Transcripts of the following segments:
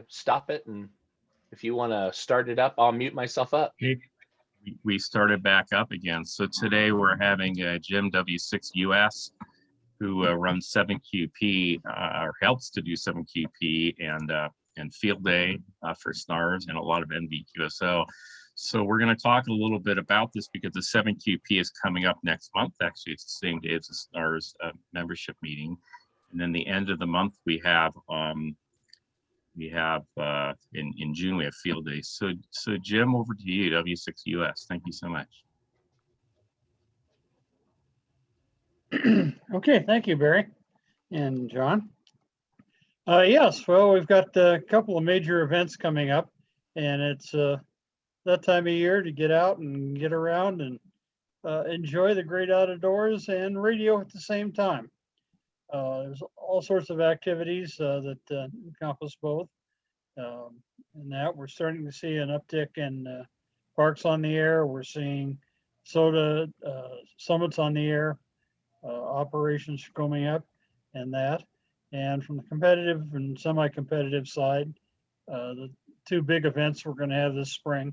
stop it. And if you want to start it up, I'll mute myself up. We started back up again. So today we're having Jim W6US, who runs 7QP or helps to do 7QP and Field Day for SNARS and a lot of NVQSO. So we're going to talk a little bit about this because the 7QP is coming up next month. Actually, it's the same day as the SNARS membership meeting. And then the end of the month we have in June we have Field Day. So Jim, over to you, W6US. Thank you so much. Okay, thank you, Barry and John. Yes, well, we've got a couple of major events coming up, and it's that time of year to get out and get around and enjoy the great outdoors and radio at the same time. There's all sorts of activities that encompass both. And that we're starting to see an uptick in parks on the air. We're seeing SOTA summits on the air, operations coming up, and that. And from the competitive and semi-competitive side, the two big events we're going to have this spring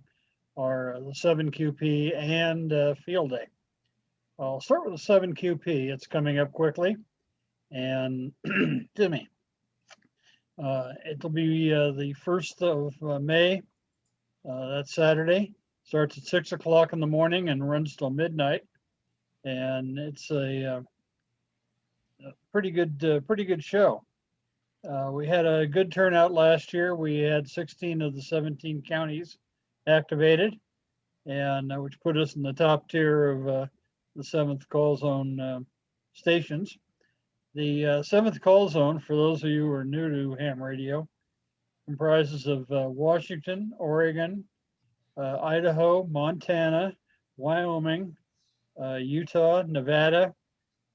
are the 7QP and Field Day. I'll start with the 7QP. It's coming up quickly, and excuse me. It'll be the 1st of May. That's Saturday. Starts at 6 o'clock in the morning and runs till midnight. And it's a pretty good show. We had a good turnout last year. We had 16 of the 17 counties activated, and which put us in the top tier of the 7th call zone stations. The 7th call zone, for those of you who are new to ham radio, comprises of Washington, Oregon, Idaho, Montana, Wyoming, Utah, Nevada,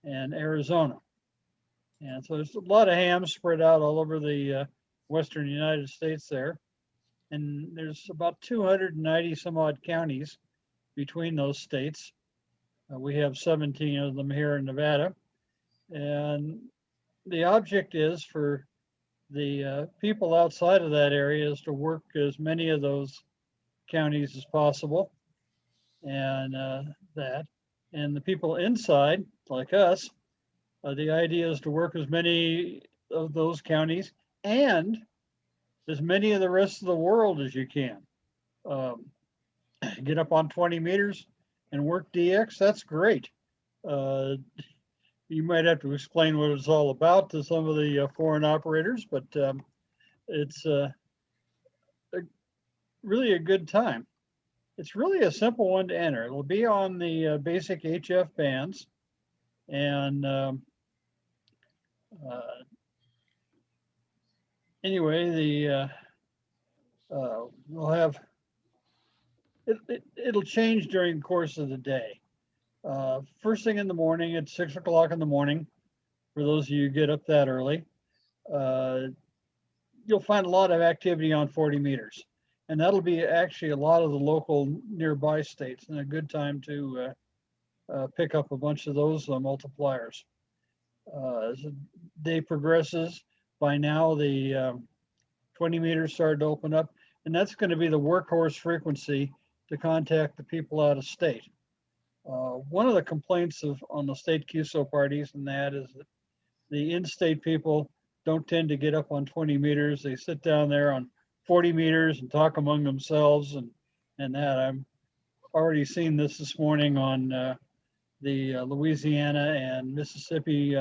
and Arizona. And so there's a lot of hams spread out all over the western United States there. And there's about 290 some odd counties between those states. We have 17 of them here in Nevada. And the object is for the people outside of that area is to work as many of those counties as possible. And that. And the people inside, like us, the idea is to work as many of those counties and as many of the rest of the world as you can. Get up on 20 meters and work DX, that's great. You might have to explain what it's all about to some of the foreign operators, but it's really a good time. It's really a simple one to enter. It'll be on the basic HF bands, and anyway, we'll have it'll change during the course of the day. First thing in the morning at 6 o'clock in the morning, for those of you who get up that early, you'll find a lot of activity on 40 meters. And that'll be actually a lot of the local nearby states, and a good time to pick up a bunch of those multipliers. As the day progresses, by now the 20 meters started to open up, and that's going to be the workhorse frequency to contact the people out of state. One of the complaints on the state QSO parties and that is that the in-state people don't tend to get up on 20 meters. They sit down there on 40 meters and talk among themselves and that. I've already seen this morning on the Louisiana and Mississippi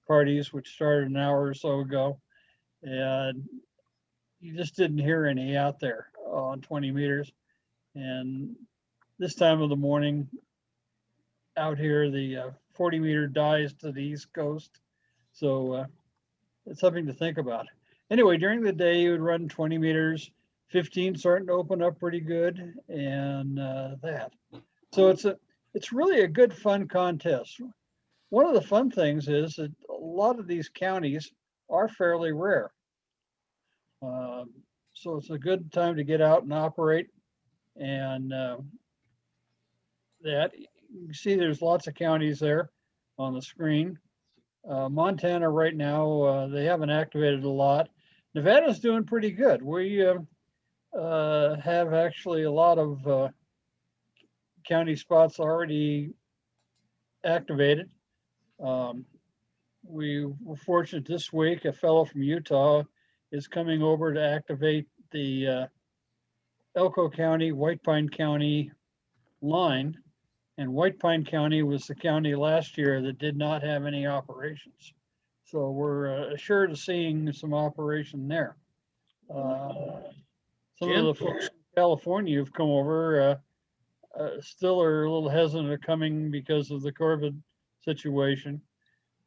parties, which started an hour or so ago. And you just didn't hear any out there on 20 meters. And this time of the morning, out here, the 40 meter dies to the East Coast. So it's something to think about. Anyway, during the day, you would run 20 meters, 15 starting to open up pretty good, and that. So it's really a good, fun contest. One of the fun things is that a lot of these counties are fairly rare. So it's a good time to get out and operate, and that. You can see there's lots of counties there on the screen. Montana right now, they haven't activated a lot. Nevada's doing pretty good. We have actually a lot of county spots already activated. We were fortunate this week, a fellow from Utah is coming over to activate the Elko County, White Pine County line. And White Pine County was the county last year that did not have any operations. So we're assured of seeing some operation there. Some of the folks in California who've come over still are a little hesitant of coming because of the COVID situation,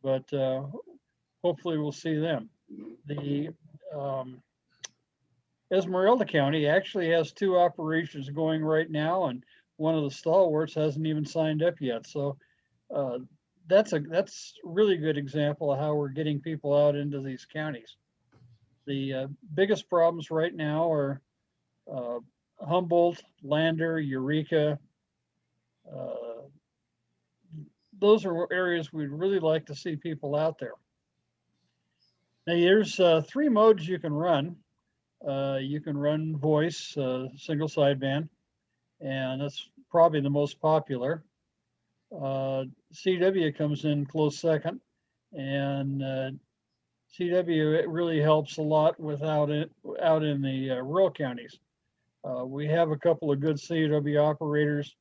but hopefully we'll see them. The Esmeralda County actually has 2 operations going right now, and one of the stalwarts hasn't even signed up yet. So that's really good example of how we're getting people out into these counties. The biggest problems right now are Humboldt, Lander, Eureka. Those are areas we'd really like to see people out there. Now there's 3 modes you can run. You can run voice, single sideband, and that's probably the most popular. CW comes in close second, and CW, it really helps a lot out in the rural counties. We have a couple of good CW operators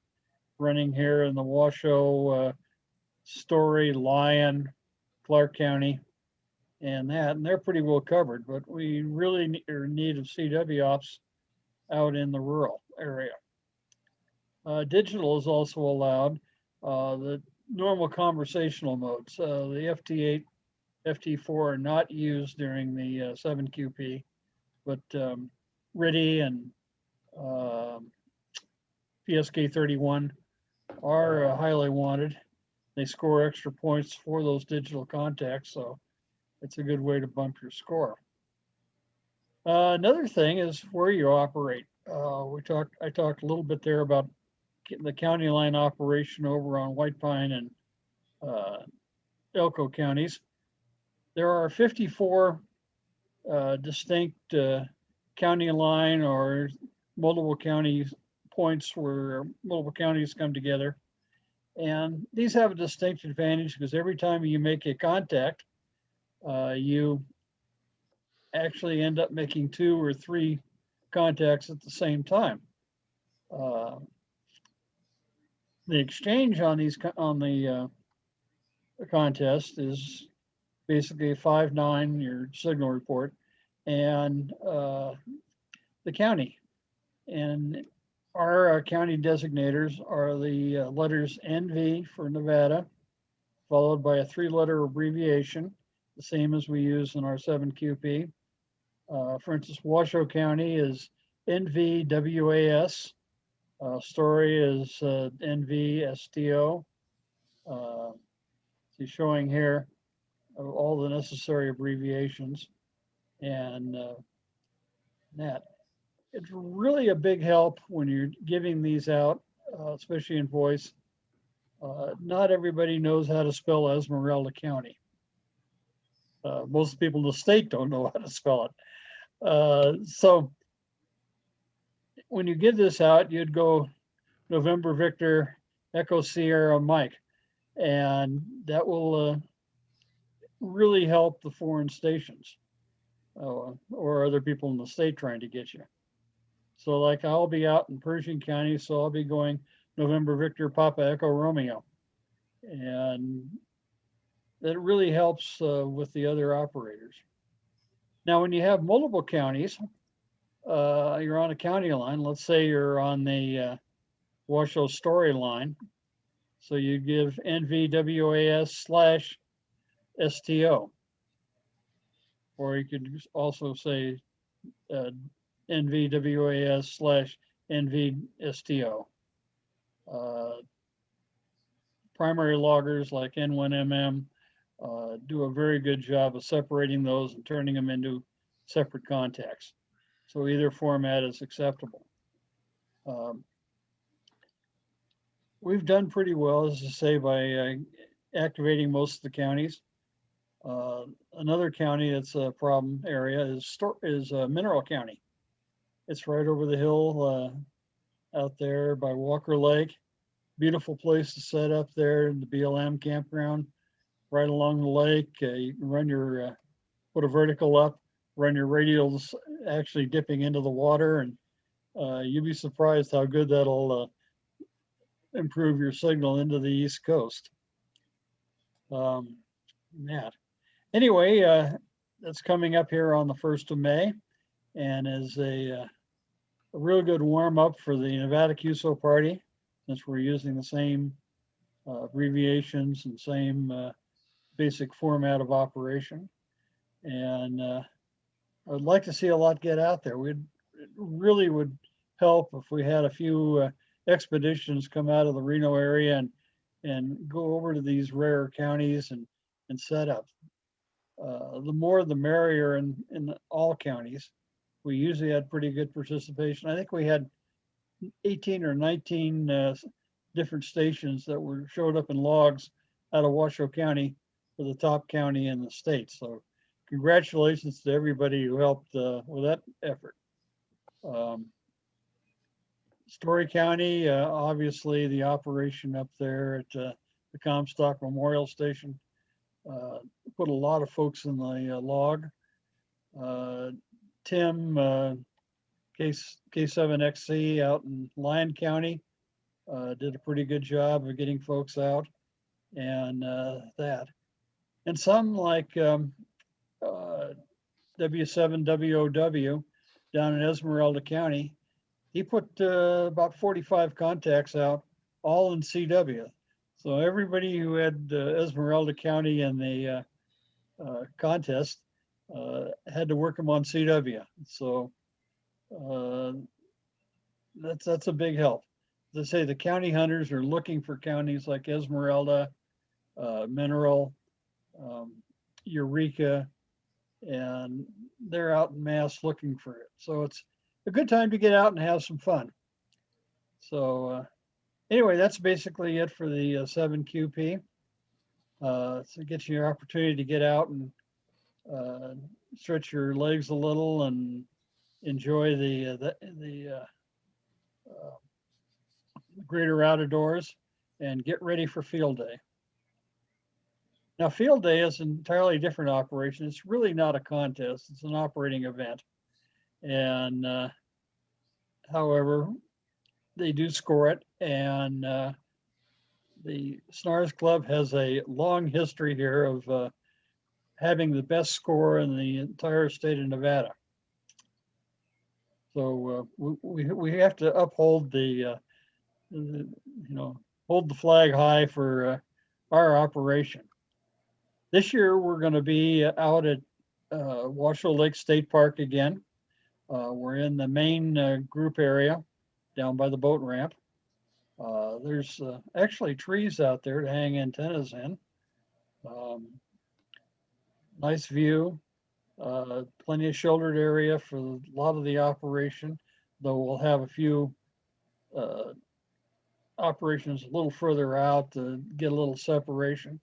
running here in the Washoe, Story, Lyon, Clark County, and they're pretty well covered, but we really are in need of CW ops out in the rural area. Digital is also allowed. The normal conversational modes, the FT8, FT4 are not used during the 7QP, but RIDI and PSK31 are highly wanted. They score extra points for those digital contacts, so it's a good way to bump your score. Another thing is where you operate. I talked a little bit there about the county line operation over on White Pine and Elko counties. There are 54 distinct county line or multiple county points where multiple counties come together. And these have a distinct advantage because every time you make a contact, you actually end up making 2 or 3 contacts at the same time. The exchange on the contest is basically 5-9, your signal report, and the county. And our county designators are the letters NV for Nevada, followed by a 3-letter abbreviation, the same as we use in our 7QP. For instance, Washoe County is NVWAS. Story is NVSTO. He's showing here all the necessary abbreviations, and that. It's really a big help when you're giving these out, especially in voice. Not everybody knows how to spell Esmeralda County. Most people in the state don't know how to spell it. So when you give this out, you'd go November Victor, Echo Sierra Mike, and that will really help the foreign stations or other people in the state trying to get you. So like I'll be out in Pershing County, so I'll be going November Victor Papa Echo Romeo. And that really helps with the other operators. Now, when you have multiple counties, you're on a county line. Let's say you're on the Washoe Story line. So you give NVWAS/STO. Or you could also say NVWAS/NVSTO. Primary loggers like N1MM do a very good job of separating those and turning them into separate contacts. So either format is acceptable. We've done pretty well, as I say, by activating most of the counties. Another county that's a problem area is Mineral County. It's right over the hill out there by Walker Lake. Beautiful place to set up there in the BLM campground, right along the lake. You can run your put a vertical up, run your radials actually dipping into the water, and you'd be surprised how good that'll improve your signal into the East Coast. Yeah. Anyway, that's coming up here on the 1st of May, and is a real good warm up for the Nevada QSO party, since we're using the same abbreviations and same basic format of operation. And I'd like to see a lot get out there. It really would help if we had a few expeditions come out of the Reno area and go over to these rare counties and set up. The more the merrier in all counties. We usually had pretty good participation. I think we had 18 or 19 different stations that showed up in logs out of Washoe County for the top county in the state. So congratulations to everybody who helped with that effort. Story County, obviously the operation up there at the Comstock Memorial Station put a lot of folks in the log. Tim, K7XC out in Lyon County, did a pretty good job of getting folks out and that. And some like W7WOW down in Esmeralda County, he put about 45 contacts out, all in CW. So everybody who had Esmeralda County in the contest had to work them on CW. So that's a big help. As I say, the county hunters are looking for counties like Esmeralda, Mineral, Eureka, and they're out in mass looking for it. So it's a good time to get out and have some fun. So anyway, that's basically it for the 7QP. So it gets you an opportunity to get out and stretch your legs a little and enjoy the greater outdoors and get ready for field day. Now, field day is an entirely different operation. It's really not a contest. It's an operating event. And however, they do score it. And the SNARS Club has a long history here of having the best score in the entire state of Nevada. So we have to uphold hold the flag high for our operation. This year, we're going to be out at Washoe Lake State Park again. We're in the main group area down by the boat ramp. There's actually trees out there to hang antennas in. Nice view, plenty of shouldered area for a lot of the operation, though we'll have a few operations a little further out to get a little separation.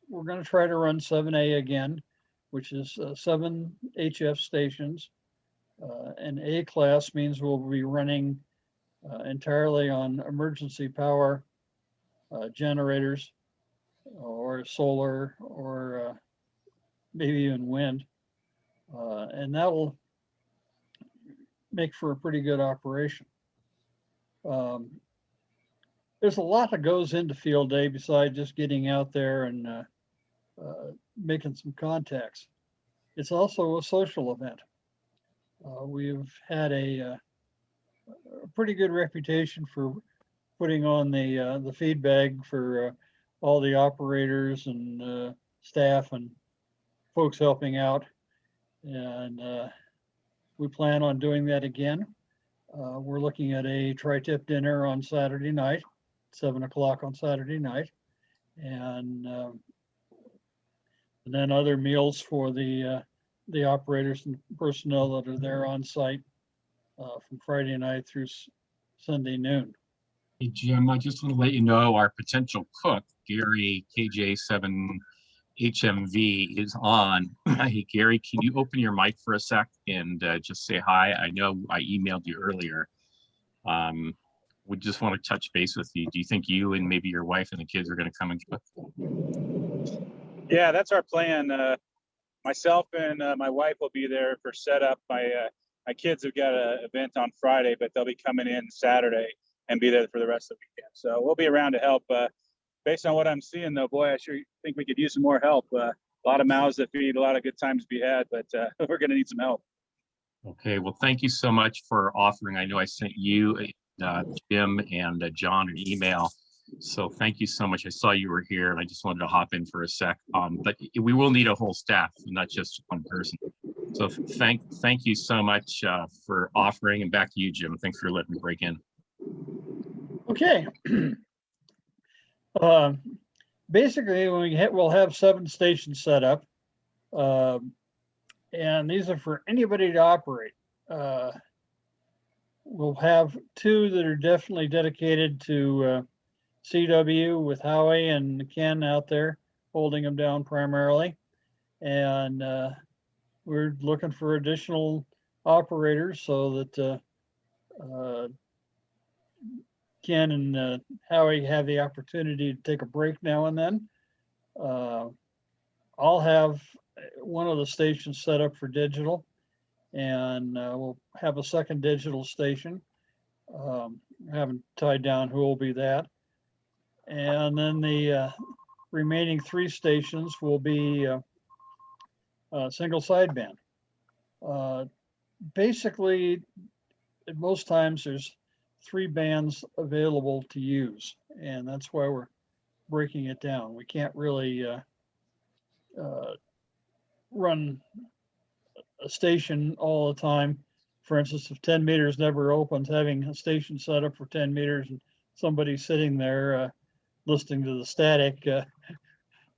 We're going to try to run 7A again, which is 7 HF stations. And A class means we'll be running entirely on emergency power generators or solar or maybe even wind. And that will make for a pretty good operation. There's a lot that goes into field day besides just getting out there and making some contacts. It's also a social event. We've had a pretty good reputation for putting on the feed bag for all the operators and staff and folks helping out. And we plan on doing that again. We're looking at a tri-tip dinner on Saturday night, 7 o'clock on Saturday night. And then other meals for the operators and personnel that are there on site from Friday night through Sunday noon. Hey, Jim, I just want to let you know our potential cook, Gary KJ7 HMV is on. Hey, Gary, can you open your mic for a sec and just say hi? I know I emailed you earlier. We just want to touch base with you. Do you think you and maybe your wife and the kids are going to come and Yeah, that's our plan. Myself and my wife will be there for setup. My kids have got an event on Friday, but they'll be coming in Saturday and be there for the rest of the weekend. So we'll be around to help. Based on what I'm seeing, though, boy, I sure think we could use some more help. A lot of mouths to feed, a lot of good times to be had, but we're going to need some help. Okay, well, thank you so much for offering. I know I sent you, Jim, and John an email. So thank you so much. I saw you were here and I just wanted to hop in for a sec. But we will need a whole staff, not just one person. So thank you so much for offering, and back to you, Jim. Thanks for letting me break in. Okay. Basically, we'll have 7 stations set up. And these are for anybody to operate. We'll have 2 that are definitely dedicated to CW with Howie and Ken out there holding them down primarily. And we're looking for additional operators so that Ken and Howie have the opportunity to take a break now and then. I'll have one of the stations set up for digital, and we'll have a second digital station. I haven't tied down who will be that. And then the remaining 3 stations will be single sideband. Basically, at most times there's 3 bands available to use, and that's why we're breaking it down. We can't really run a station all the time. For instance, if 10 meters never opens, having a station set up for 10 meters and somebody sitting there listening to the static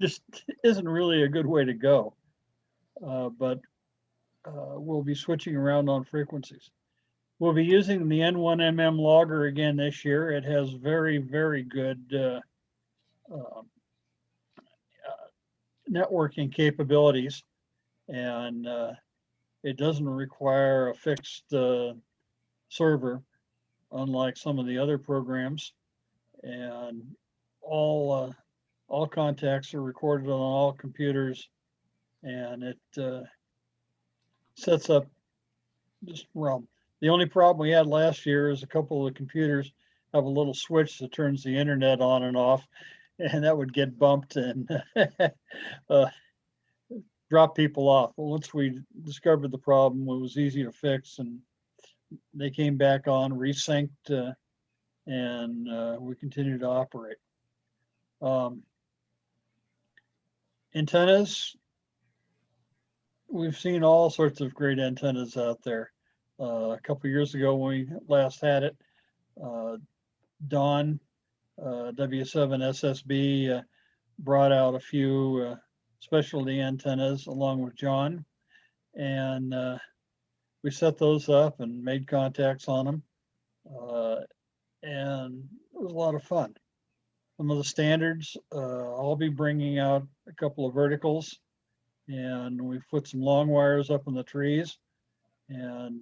just isn't really a good way to go. But we'll be switching around on frequencies. We'll be using the N1MM logger again this year. It has very, very good networking capabilities, and it doesn't require a fixed server, unlike some of the other programs. And all contacts are recorded on all computers, and it sets up just well. The only problem we had last year is a couple of the computers have a little switch that turns the internet on and off, and that would get bumped and drop people off. But once we discovered the problem, it was easy to fix, and they came back on, resynced, and we continued to operate. Antennas, we've seen all sorts of great antennas out there. A couple of years ago when we last had it, Don, W7 SSB, brought out a few specialty antennas along with John, and we set those up and made contacts on them, and it was a lot of fun. Some of the standards, I'll be bringing out a couple of verticals, and we've put some long wires up in the trees, and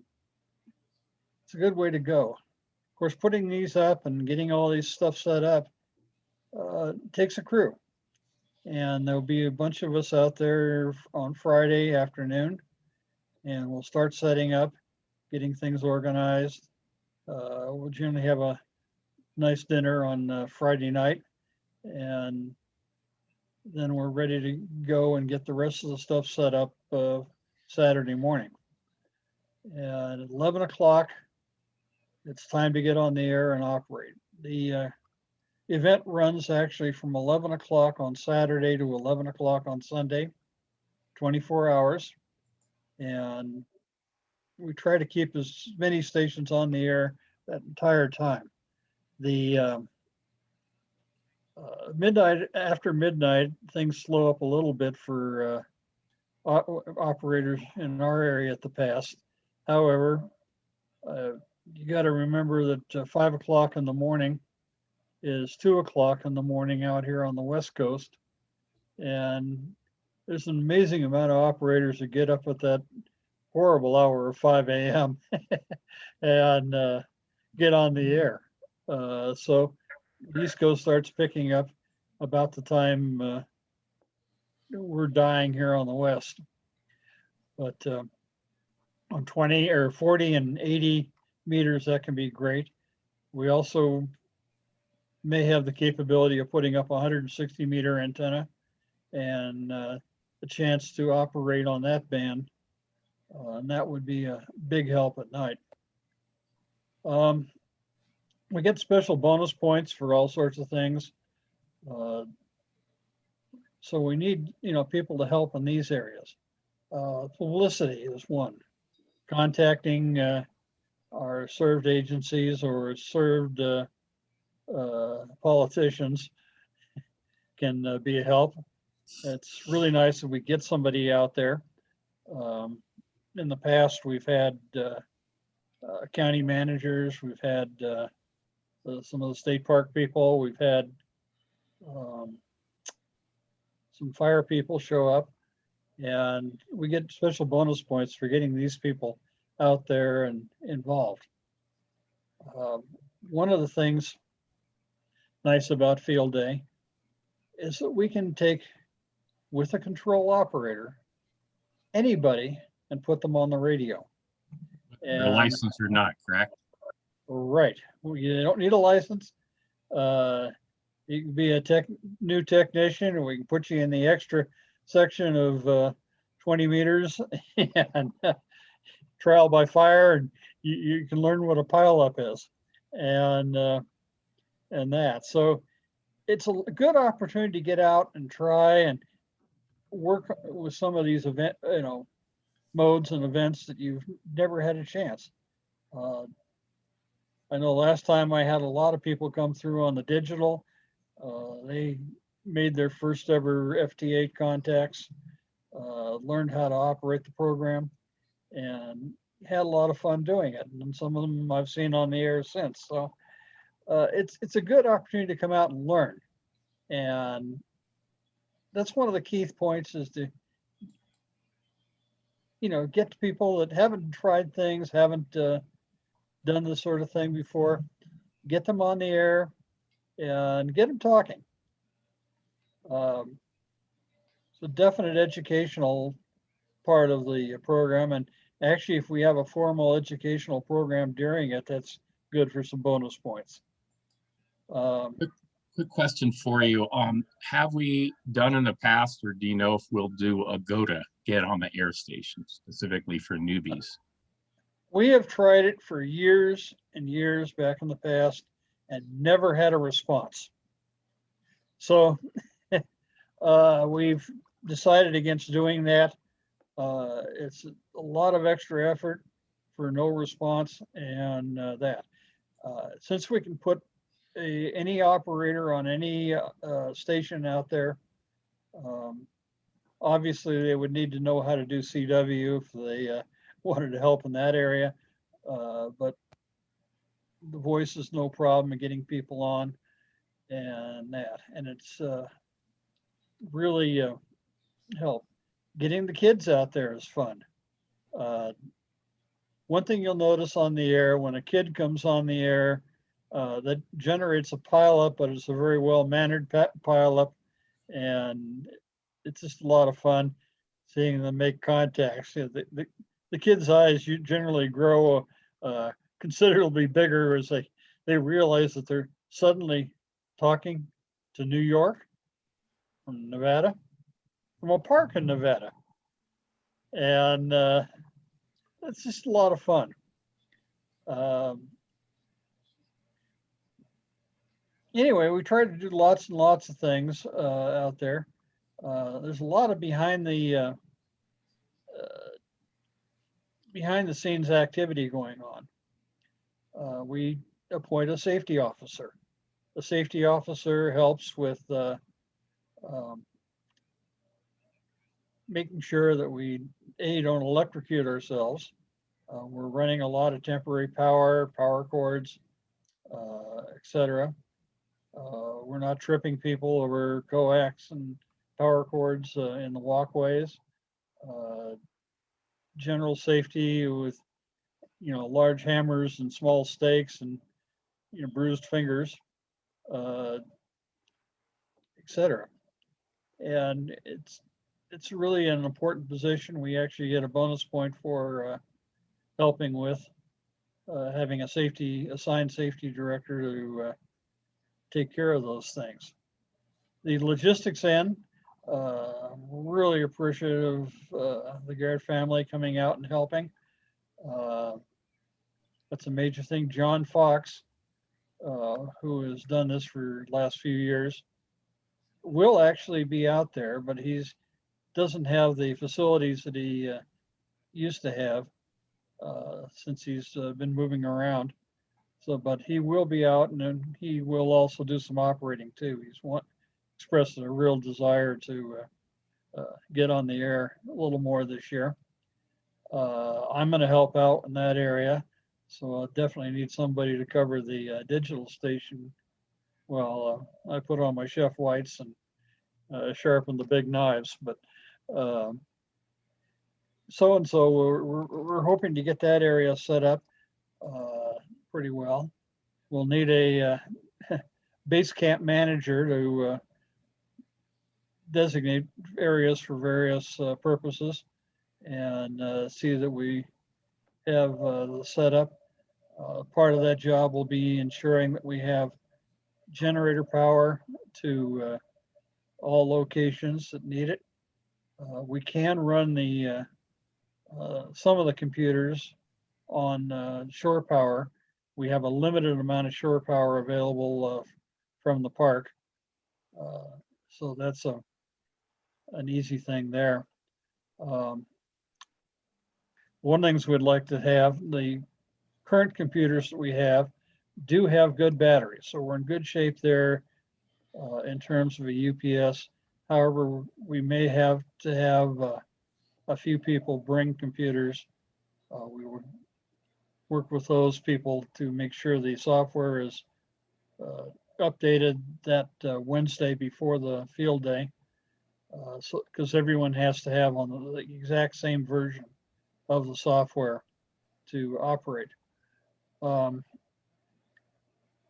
it's a good way to go. Of course, putting these up and getting all these stuff set up takes a crew. And there'll be a bunch of us out there on Friday afternoon, and we'll start setting up, getting things organized. We'll generally have a nice dinner on Friday night, and then we're ready to go and get the rest of the stuff set up Saturday morning. And at 11 o'clock, it's time to get on the air and operate. The event runs actually from 11 o'clock on Saturday to 11 o'clock on Sunday, 24 hours. And we try to keep as many stations on the air that entire time. The after midnight, things slow up a little bit for operators in our area at the pass. However, you got to remember that 5 o'clock in the morning is 2 o'clock in the morning out here on the West Coast. And there's an amazing amount of operators that get up at that horrible hour of 5 a.m. and get on the air. So the East Coast starts picking up about the time we're dying here on the West. But on 20 or 40 and 80 meters, that can be great. We also may have the capability of putting up a 160 meter antenna and a chance to operate on that band. And that would be a big help at night. We get special bonus points for all sorts of things. So we need, people to help in these areas. Publicity is one. Contacting our served agencies or served politicians can be a help. It's really nice that we get somebody out there. In the past, we've had county managers, we've had some of the state park people, we've had some fire people show up, and we get special bonus points for getting these people out there and involved. One of the things nice about field day is that we can take, with a control operator, anybody and put them on the radio. The license or not, correct? Right. You don't need a license. You can be a new technician, and we can put you in the extra section of 20 meters and trial by fire, and you can learn what a pileup is, and that. So it's a good opportunity to get out and try and work with some of these modes and events that you've never had a chance. I know last time I had a lot of people come through on the digital. They made their first ever FT8 contacts, learned how to operate the program, and had a lot of fun doing it. And some of them I've seen on the air since. So it's a good opportunity to come out and learn. And that's one of the key points, is to get to people that haven't tried things, haven't done this sort of thing before, get them on the air and get them talking. It's a definite educational part of the program. And actually, if we have a formal educational program during it, that's good for some bonus points. Quick question for you. Have we done in the past, or do you know if we'll do a go to get on the air station specifically for newbies? We have tried it for years and years back in the past and never had a response. So we've decided against doing that. It's a lot of extra effort for no response, and that. Since we can put any operator on any station out there, obviously they would need to know how to do CW if they wanted to help in that area, but the voice is no problem in getting people on, and that, and it's really help. Getting the kids out there is fun. One thing you'll notice on the air, when a kid comes on the air, that generates a pileup, but it's a very well-mannered pileup, and it's just a lot of fun seeing them make contacts. The kids' eyes generally grow considerably bigger as they realize that they're suddenly talking to New York from Nevada, from a park in Nevada. And it's just a lot of fun. Anyway, we try to do lots and lots of things out there. There's a lot of behind the scenes activity going on. We appoint a safety officer. The safety officer helps with making sure that we don't electrocute ourselves. We're running a lot of temporary power cords, etc. We're not tripping people over coax and power cords in the walkways, general safety with, large hammers and small stakes and, bruised fingers, etc. And it's really an important position. We actually get a bonus point for helping with having a assigned safety director to take care of those things. The logistics end, really appreciative of the Garrett family coming out and helping. That's a major thing. John Fox, who has done this for the last few years, will actually be out there, but doesn't have the facilities that he used to have since he's been moving around. So, but he will be out, and then he will also do some operating too. Expressed a real desire to get on the air a little more this year. I'm going to help out in that area, so I definitely need somebody to cover the digital station while I put on my chef whites and sharpen the big knives. But so we're hoping to get that area set up pretty well. We'll need a base camp manager to designate areas for various purposes and see that we have the setup. Part of that job will be ensuring that we have generator power to all locations that need it. We can run some of the computers on shore power. We have a limited amount of shore power available from the park. So that's an easy thing there. One of the things we'd like to have, the current computers that we have do have good batteries. So we're in good shape there in terms of a UPS. However, we may have to have a few people bring computers. We would work with those people to make sure the software is updated that Wednesday before the field day. So, because everyone has to have on the exact same version of the software to operate. And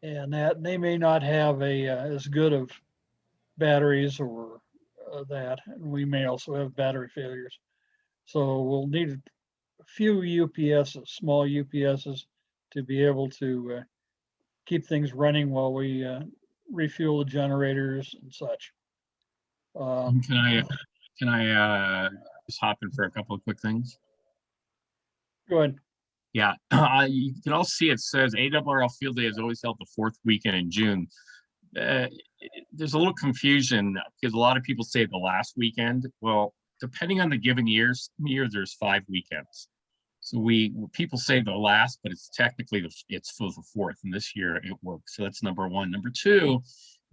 that they may not have as good of batteries or that. And we may also have battery failures. So we'll need a few UPSs, small UPSs, to be able to keep things running while we refuel the generators and such. Can I just hop in for a couple of quick things? Go ahead. Yeah, you can all see it says ARRL Field Day is always held the fourth weekend in June. There's a little confusion because a lot of people say the last weekend. Well, depending on the given year, there's 5 weekends. So people say the last, but it's technically it's for the fourth, and this year it works. So that's number one. Number two,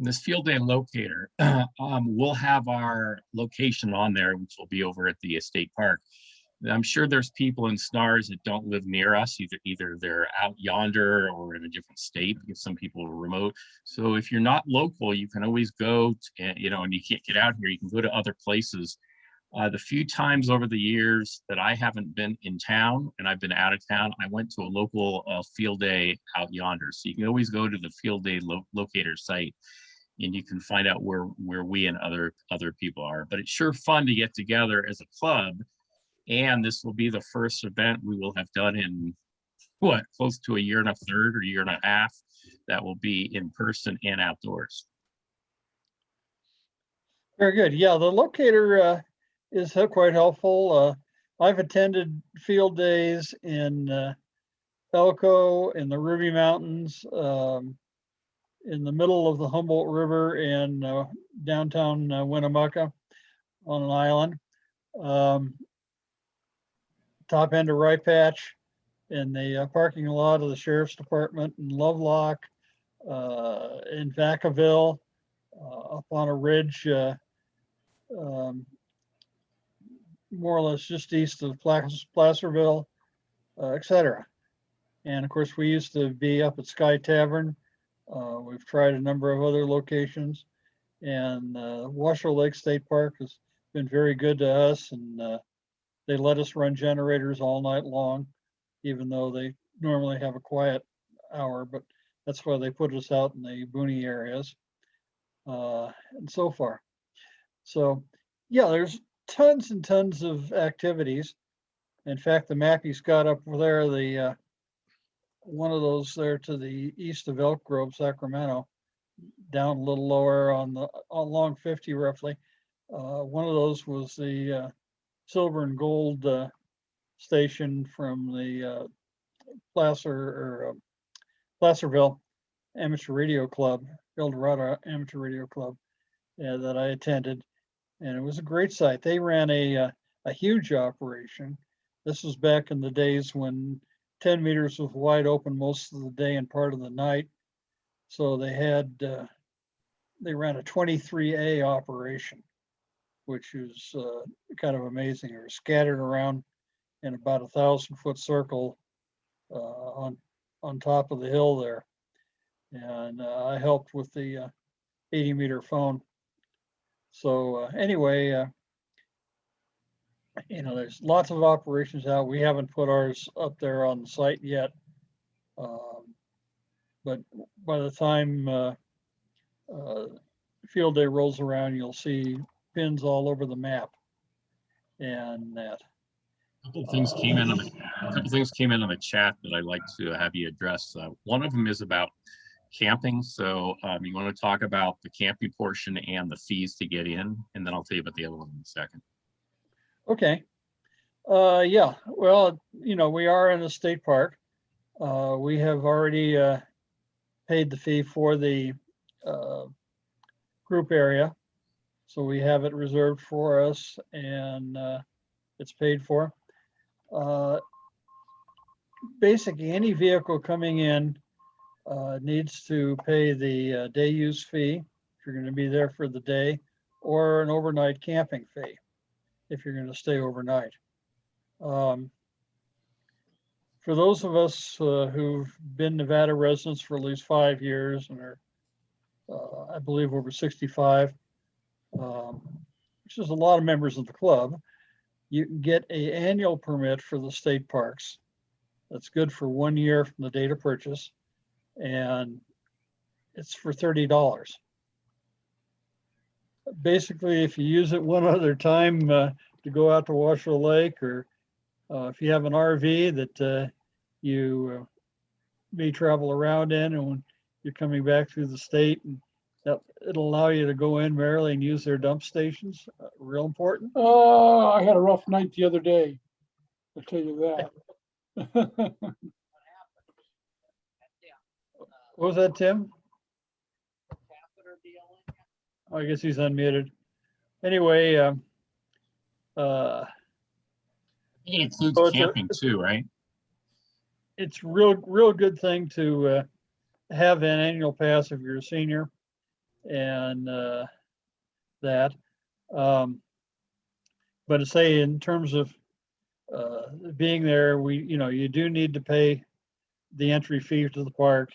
in this field day locator, we'll have our location on there, which will be over at the state park. I'm sure there's people in SNARS that don't live near us. Either they're out yonder or in a different state because some people are remote. So if you're not local, you can always go, and you can't get out here, you can go to other places. The few times over the years that I haven't been in town and I've been out of town, I went to a local field day out yonder. So you can always go to the field day locator site and you can find out where we and other people are. But it's sure fun to get together as a club. And this will be the first event we will have done in close to a year and a third or year and a half that will be in person and outdoors. Very good. Yeah, the locator is quite helpful. I've attended field days in Elko, in the Ruby Mountains, in the middle of the Humboldt River in downtown Winnemucca on an island. Top end of Rye Patch, in the parking lot of the Sheriff's Department in Lovelock, in Vacaville, up on a ridge, more or less just east of Placerville, etc. And of course, we used to be up at Sky Tavern. We've tried a number of other locations, And Washoe Lake State Park has been very good to us, and they let us run generators all night long, even though they normally have a quiet hour, but that's why they put us out in the boony areas. And so far. So yeah, there's tons and tons of activities. In fact, the Mackey's got up there, the one of those there to the east of Elk Grove, Sacramento, down a little lower along 50 roughly. One of those was the silver and gold station from the Placerville Amateur Radio Club, Eldorado Amateur Radio Club, that I attended, and it was a great site. They ran a huge operation. This was back in the days when 10 meters was wide open most of the day and part of the night. So they ran a 23A operation, which is kind of amazing. They were scattered around in about 1,000-foot circle on top of the hill there. And I helped with the 80-meter phone. So anyway, there's lots of operations out. We haven't put ours up there on the site yet. But by the time field day rolls around, you'll see pins all over the map. And that. A couple things came in on the chat that I'd like to have you address. One of them is about camping. So you want to talk about the camping portion and the fees to get in, and then I'll tell you about the other one in a second. Okay. Yeah, well, we are in a state park. We have already paid the fee for the group area. So we have it reserved for us, and it's paid for. Basically, any vehicle coming in needs to pay the day use fee if you're going to be there for the day, or an overnight camping fee if you're going to stay overnight. For those of us who've been Nevada residents for at least 5 years and are, I believe, over 65, which is a lot of members of the club, you can get an annual permit for the state parks. That's good for 1 year from the date of purchase, and it's for $30. Basically, if you use it one other time to go out to Washoe Lake, or if you have an RV that you may travel around in, and when you're coming back through the state, and it'll allow you to go in merrily and use their dump stations. Real important. I had a rough night the other day, I'll tell you that. What was that, Tim? Oh, I guess he's unmuted. Anyway, It includes So camping too, right? it's real good thing to have an annual pass if you're a senior, and that. But to say in terms of being there, you do need to pay the entry fee to the park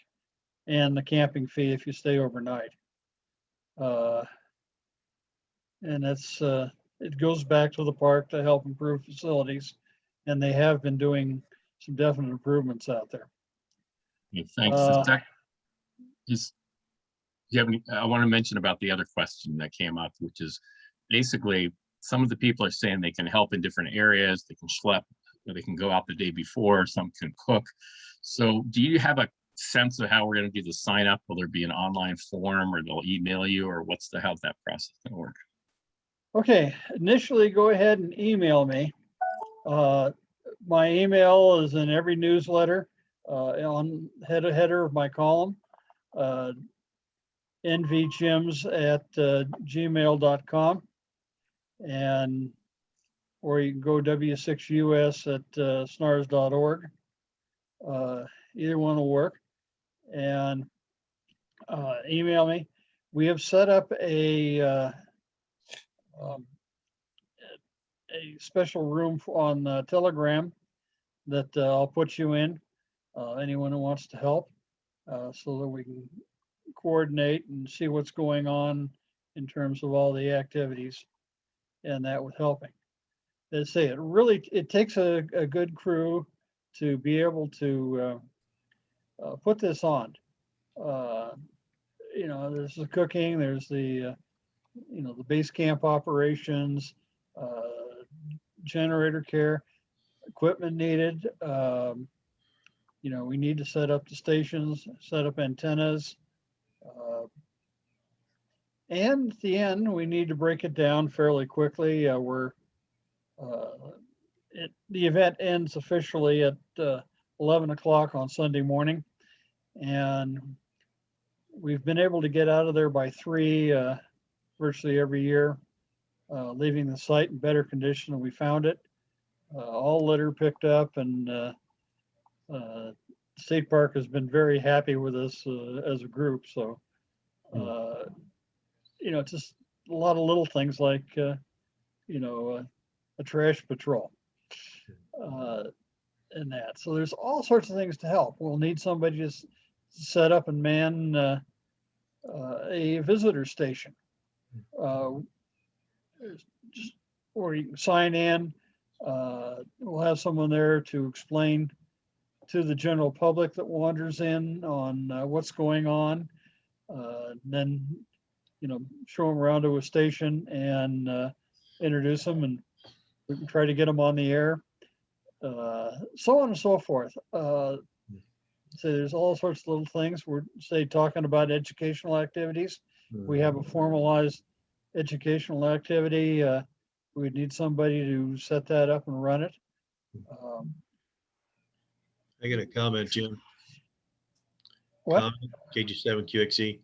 and the camping fee if you stay overnight. And that's it goes back to the park to help improve facilities, and they have been doing some definite improvements out there. Okay, thanks. I want to mention about the other question that came up, which is basically some of the people are saying they can help in different areas. They can schlep, or they can go out the day before. Some can cook. So do you have a sense of how we're going to do the sign up? Will there be an online form, or they'll email you, or how's that process going to work? Okay, initially go ahead and email me. My email is in every newsletter on header of my column, nvgyms@gmail.com, or you can go w6us@snars.org. Either one will work, and email me. We have set up a special room on Telegram that I'll put you in, anyone who wants to help, so that we can coordinate and see what's going on in terms of all the activities and that with helping. They say it takes a good crew to be able to put this on. There's the cooking, there's the the base camp operations, generator care, equipment needed. We need to set up the stations, set up antennas. And at the end, we need to break it down fairly quickly. The event ends officially at 11 o'clock on Sunday morning. And we've been able to get out of there by 3 virtually every year, leaving the site in better condition than we found it. All litter picked up, and State Park has been very happy with us as a group. So, just a lot of little things like, a trash patrol and that. So there's all sorts of things to help. We'll need somebody to set up and man a visitor station. Or you can sign in. We'll have someone there to explain to the general public that wanders in on what's going on. Then, show them around to a station and introduce them, and we can try to get them on the air. So on and so forth. So there's all sorts of little things. We're talking about educational activities. We have a formalized educational activity. We'd need somebody to set that up and run it. I got a comment, Jim. What? Comment, KG7QXE.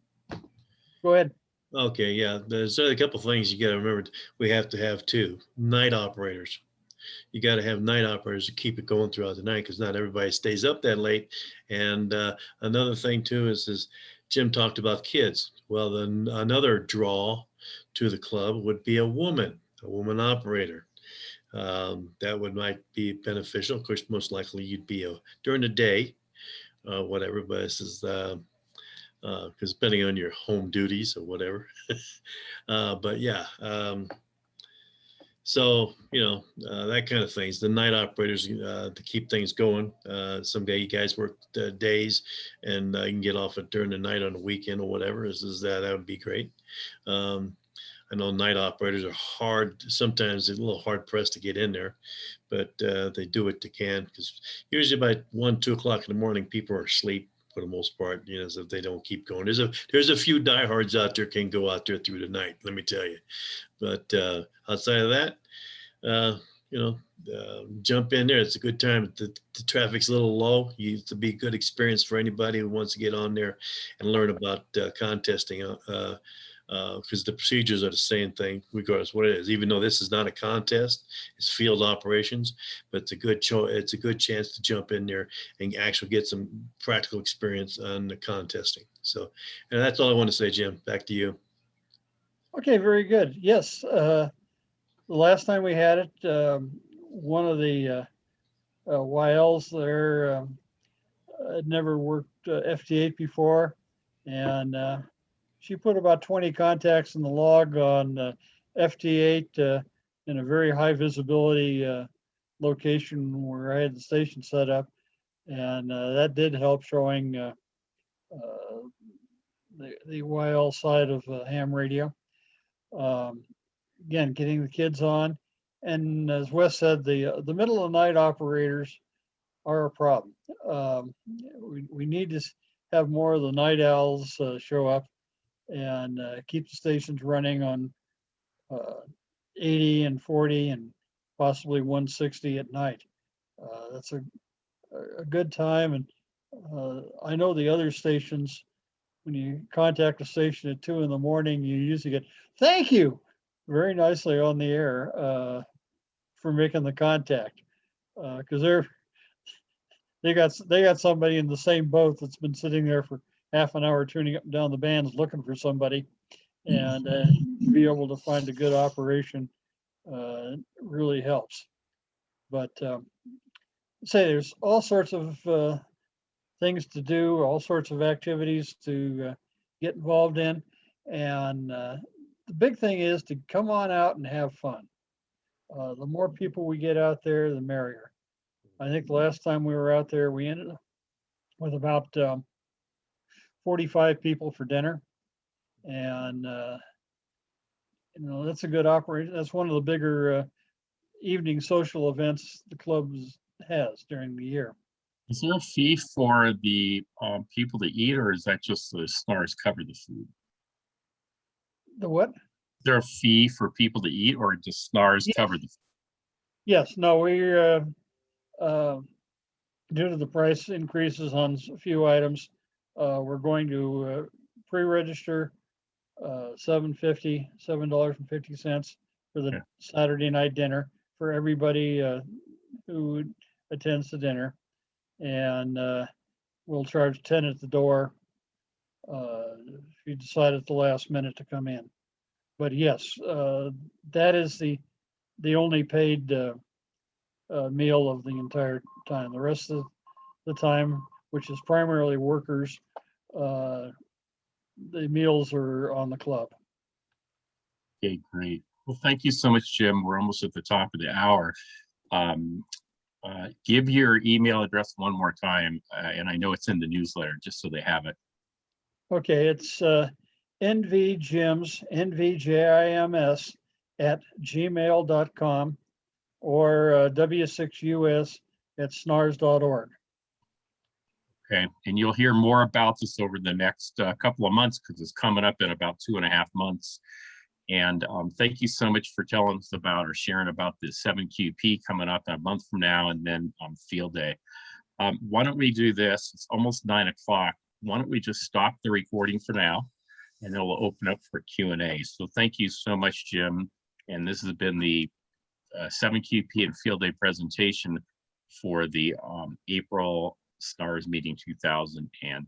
Go ahead. Okay, yeah. There's a couple things you got to remember. We have to have two night operators. You got to have night operators to keep it going throughout the night, because not everybody stays up that late. And another thing too is Jim talked about kids. Well, then another draw to the club would be a woman operator. That might be beneficial. Of course, most likely you'd be during the day, whatever. But this is because depending on your home duties or whatever. But yeah. So, that kind of things, the night operators to keep things going. Someday you guys work days and you can get off it during the night on the weekend or whatever. That would be great. I know night operators are hard. Sometimes they're a little hard pressed to get in there, but they do what they can, because usually by 1, 2 o'clock in the morning, people are asleep for the most part, so if they don't keep going. There's a few diehards out there can go out there through the night, let me tell you. But outside of that, jump in there. It's a good time. The traffic's a little low. It's to be a good experience for anybody who wants to get on there and learn about contesting, because the procedures are the same thing regardless of what it is. Even though this is not a contest, it's field operations, but it's a good chance to jump in there and actually get some practical experience on the contesting. So, and that's all I want to say, Jim. Back to you. Okay, very good. Yes, the last time we had it, one of the YLs there had never worked FT8 before, and she put about 20 contacts in the log on FT8 in a very high visibility location where I had the station set up, and that did help showing the YL side of ham radio. Again, getting the kids on, and as Wes said, the middle of the night operators are a problem. We need to have more of the night owls show up and keep the stations running on 80 and 40 and possibly 160 at night. That's a good time. And I know the other stations, when you contact a station at 2 in the morning, you usually get, "Thank you," very nicely on the air for making the contact, because they got somebody in the same boat that's been sitting there for half an hour tuning up and down the bands looking for somebody, and be able to find a good operation really helps. But there's all sorts of things to do, all sorts of activities to get involved in, and the big thing is to come on out and have fun. The more people we get out there, the merrier. I think the last time we were out there, we ended up with about 45 people for dinner. And, that's a good operation. That's one of the bigger evening social events the club has during the year. Is there a fee for the people to eat, or is that just the SNARS cover the food? The what? Is there a fee for people to eat, or does SNARS cover the food? Yes, no, we're due to the price increases on a few items, we're going to pre-register $7.50 for the Okay. Saturday night dinner for everybody who attends the dinner. And we'll charge 10 at the door if you decide at the last minute to come in. But yes, that is the only paid meal of the entire time. The rest of the time, which is primarily workers, the meals are on the club. Okay, great. Well, thank you so much, Jim. We're almost at the top of the hour. Give your email address one more time, and I know it's in the newsletter, just so they have it. Okay, it's nvjims, nvjims @gmail.com or w6us@snars.org. Okay, and you'll hear more about this over the next couple of months, because it's coming up in about 2.5 months. And thank you so much for telling us about or sharing about the 7QP coming up a month from now, and then field day. Why don't we do this? It's almost 9 o'clock. Why don't we just stop the recording for now, and then we'll open up for Q&A. So thank you so much, Jim. And this has been the 7QP and field day presentation for the April SNARS meeting 2020.